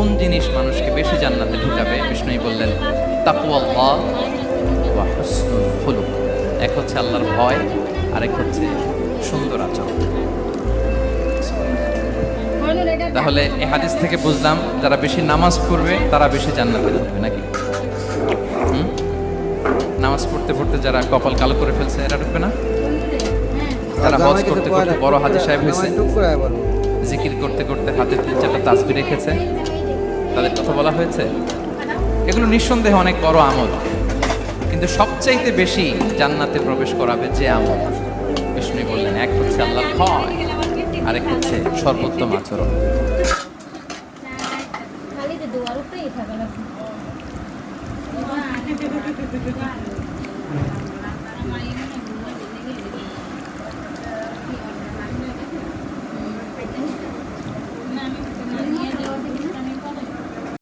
কোন জিনিস মানুষকে বেশি জান্নাতে ঢুকাবে? বিষ্ণু বললেন তাকওয়াল্লাহ ওয়া হুসনুল খুলুক। এক হচ্ছে আল্লাহর ভয়, আরেক হচ্ছে সুন্দর আচরণ। তাহলে এই হাদিস থেকে বুঝলাম যারা বেশি নামাজ পড়বে তারা বেশি জান্নাতে ঢুকবে নাকি? নামাজ পড়তে পড়তে যারা কপাল কালো করে ফেলছে এরা ঢুকবে না? যারা হজ করতে করতে বড় হাজী সাহেব হয়েছে, জিকির করতে করতে হাতে 3-4টা তাসবিহ রেখেছে, তাদের কথা বলা হয়েছে? এগুলো নিঃসন্দেহে অনেক বড় আমল, কিন্তু সবচাইতে বেশি জান্নাতে প্রবেশ করাবে যে আমল, বিষ্ণু বললেন এক হচ্ছে আল্লাহর ভয়, আরেক হচ্ছে সর্বোত্তম আচরণ।